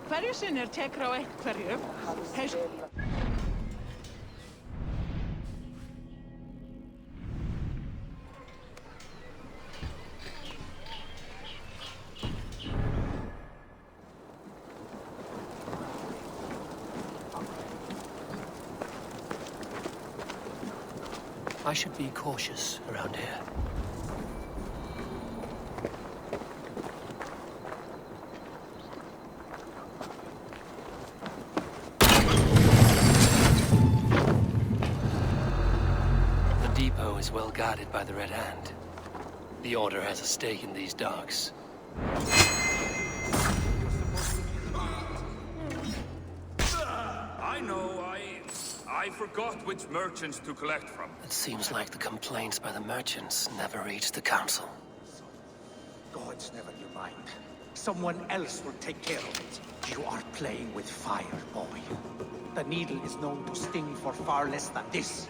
Hverju sinni tekur á einhverju. I should be cautious around here. The depot is well guarded by the Red Hand. The Order has a stake in these docks. I forgot which merchants to collect from. It seems like the complaints by the merchants never reached the council. Gods, never you mind. Someone else will take care of it. You are playing with fire, boy. The needle is known to sting for far less than this.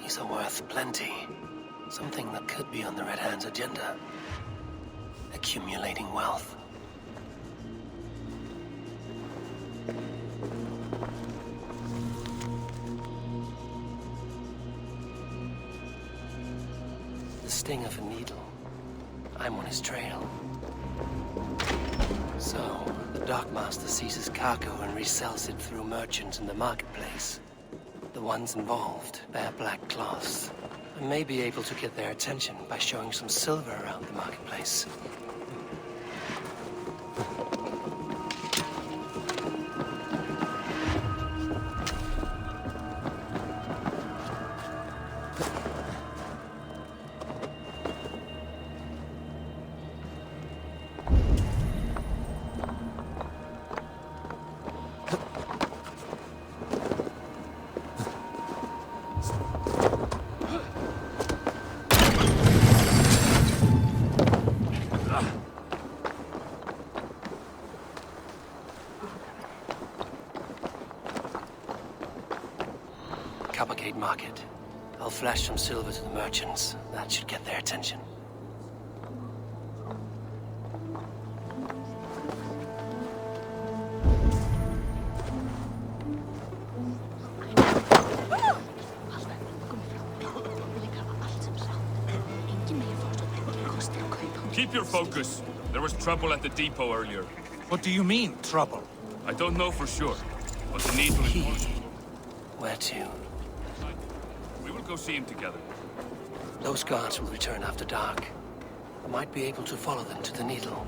These are worth plenty. Something that could be on the Red Hand's agenda. Accumulating wealth. The sting of a needle. I'm on his trail. So, the dockmaster seizes cargo and resells it through merchants in the marketplace. The ones involved bear black cloths. I may be able to get their attention by showing some silver around the marketplace. Market. I'll flash some silver to the merchants. That should get their attention. Keep your focus. There was trouble at the depot earlier. What do you mean, trouble? I don't know for sure, but the needle is... Where to? Go see him together. Those guards will return after dark. I might be able to follow them to the needle.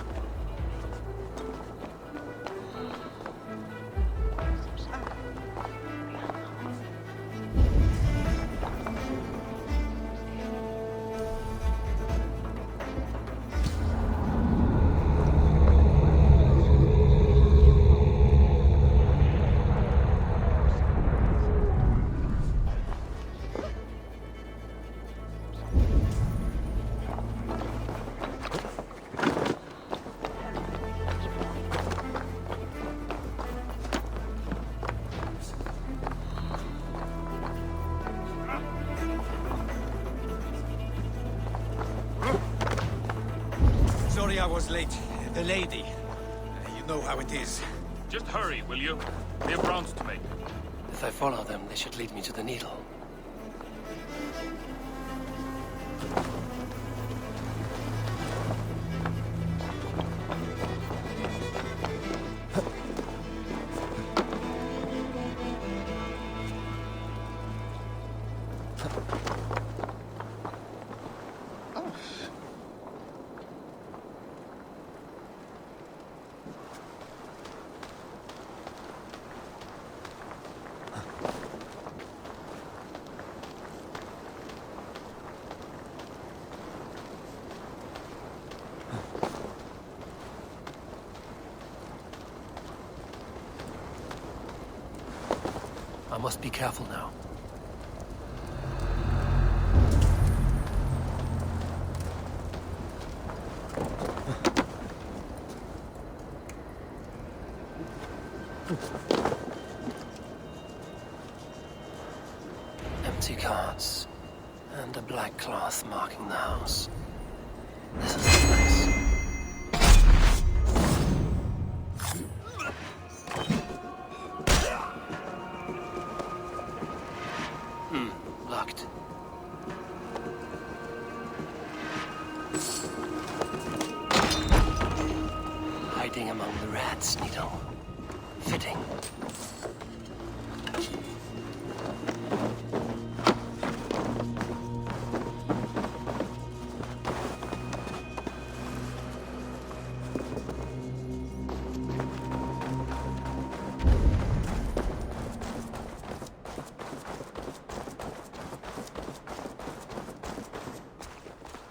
I was late. The lady. You You know how it is. Just hurry, will you? We have rounds to make. If I follow them, they should lead me to the needle. I must be careful now. Empty carts, and a black cloth marking the house. This is the place. Locked. Hiding among the rats, Needle. Fitting.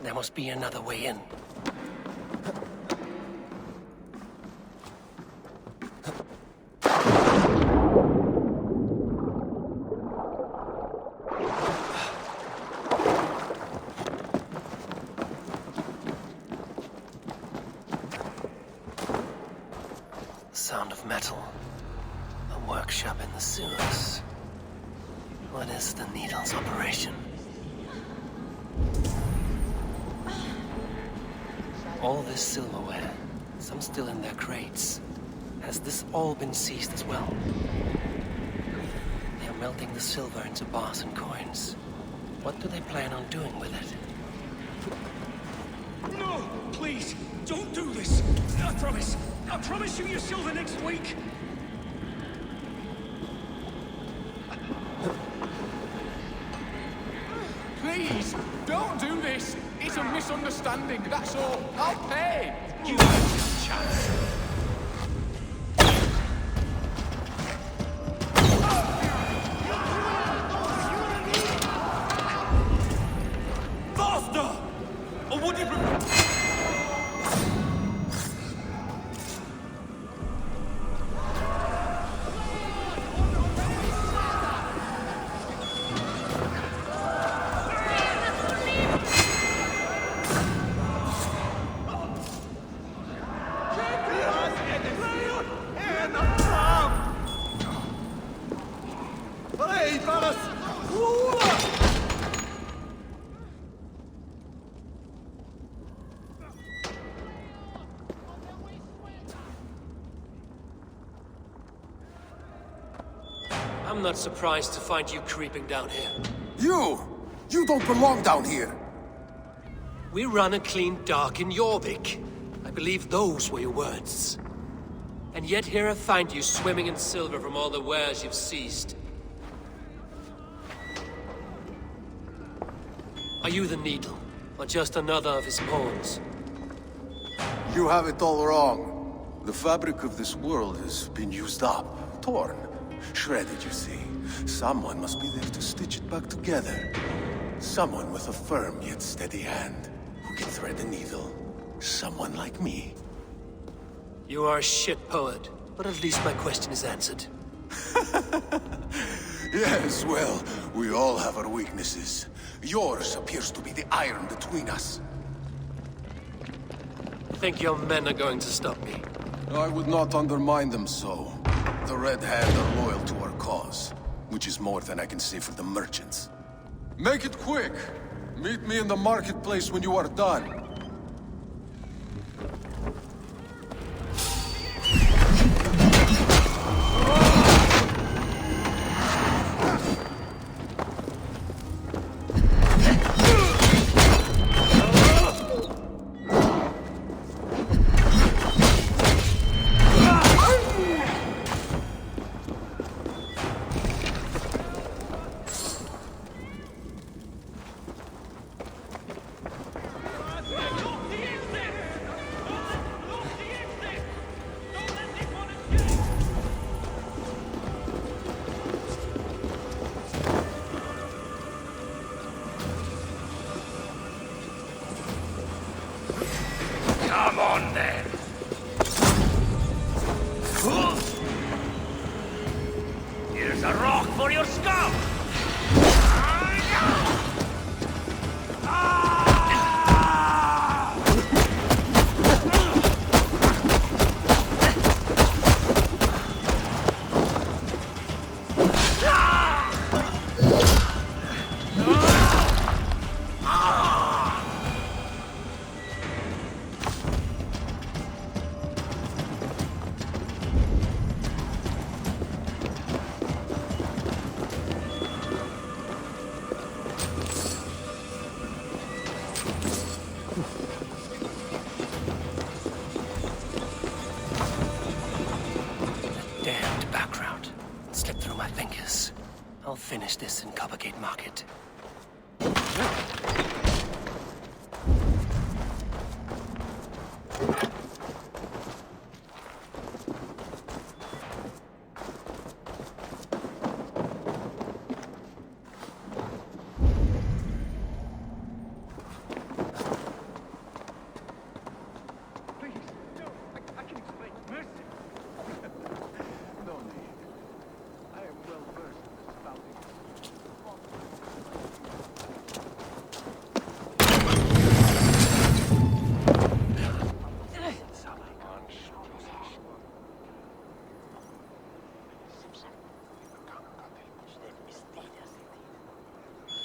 There must be another way in. Sound of metal. A workshop in the sewers. What is the Needle's operation? All this silverware, some still in their crates. Has this all been seized as well? They are melting the silver into bars and coins. What do they plan on doing with it? No! Please! Don't do this! I promise! I promise you your silver next week! Please, don't do this. It's a misunderstanding, that's all. I'll pay. You had your chance. Faster! Or would you... I'm not surprised to find you creeping down here. You! You don't belong down here! We run a clean dark in Jorvik. I believe those were your words. And yet here I find you swimming in silver from all the wares you've seized. Are you the Needle, or just another of his pawns? You have it all wrong. The fabric of this world has been used up, torn, shredded, you see. Someone must be there to stitch it back together. Someone with a firm yet steady hand, who can thread a needle. Someone like me. You are a shit poet, but at least my question is answered. Yes, well, we all have our weaknesses. Yours appears to be the iron between us. Think your men are going to stop me? I would not undermine them so. The Red Hand are loyal to our cause, which is more than I can say for the merchants. Make it quick! Meet me in the marketplace when you are done. my fingers. I'll finish this in Coppergate Market.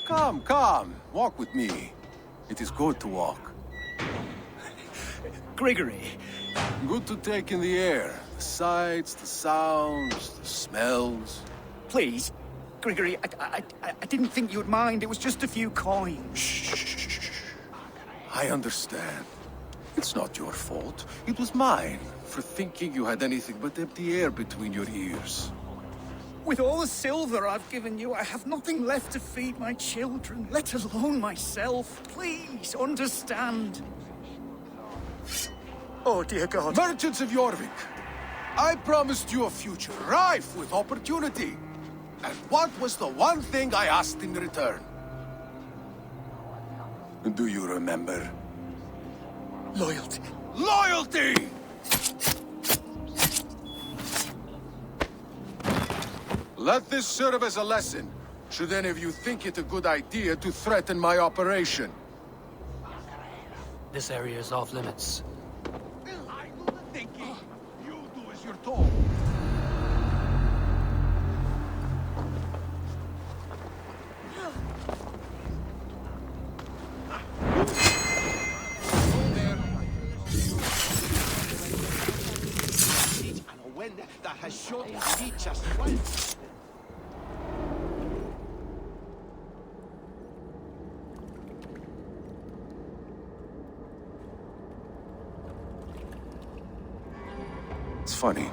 Come, come. Walk with me. It is good to walk. Gregory. Good to take in the air. The sights, the sounds, the smells. Please. Gregory, I didn't think you'd mind. It was just a few coins. Shh. I understand. It's not your fault. It was mine, for thinking you had anything but empty air between your ears. With all the silver I've given you, I have nothing left to feed my children, let alone myself. Please, understand. Oh, dear God. Merchants of Jorvik, I promised you a future rife with opportunity. And what was the one thing I asked in return? Do you remember? Loyalty. Loyalty! Let this serve as a lesson, should any of you think it a good idea to threaten my operation. This area is off limits. I do the thinking. You do as you're told. That has shown reach us well. It's funny.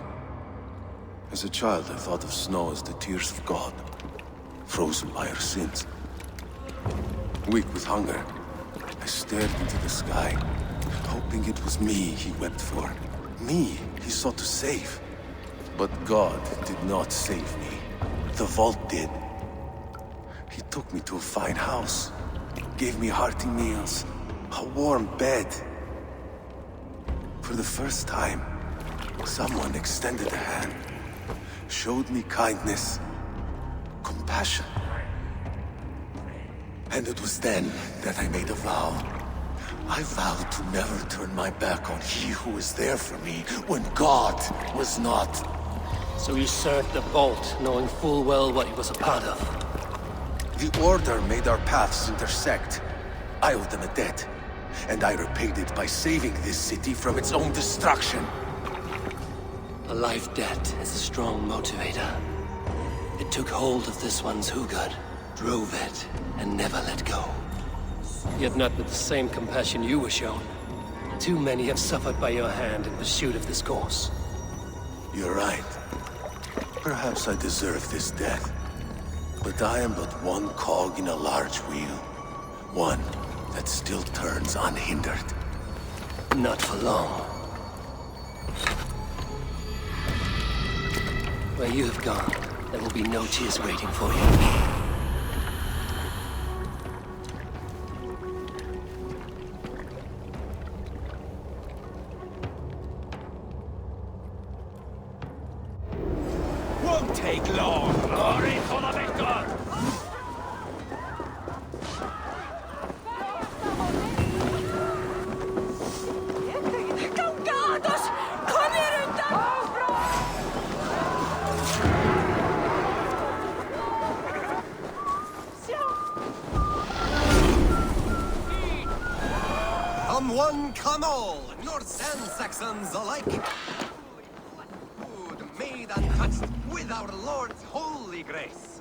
As a child, I thought of snow as the tears of God, frozen by our sins. Weak with hunger, I stared into the sky, hoping it was me he wept for. Me he sought to save. But God did not save me. The vault did. He took me to a fine house, gave me hearty meals, a warm bed. For the first time, someone extended a hand, showed me kindness, compassion. And it was then that I made a vow. I vowed to never turn my back on he who was there for me when God was not. So you served the Vault, knowing full well what he was a part of. The Order made our paths intersect. I owed them a debt, and I repaid it by saving this city from its own destruction. A life debt is a strong motivator. It took hold of this one's Hugad, drove it, and never let go. Yet not with the same compassion you were shown. Too many have suffered by your hand in pursuit of this course. You're right. Perhaps I deserve this death. But I am but one cog in a large wheel. One that still turns unhindered. Not for long. Where you have gone, there will be no tears waiting for you. Won't take long. Glory for the victor! Gangados! Kom er undan! Come one, come all, Norse and Saxons alike. Food made untouched with our Lord's holy grace.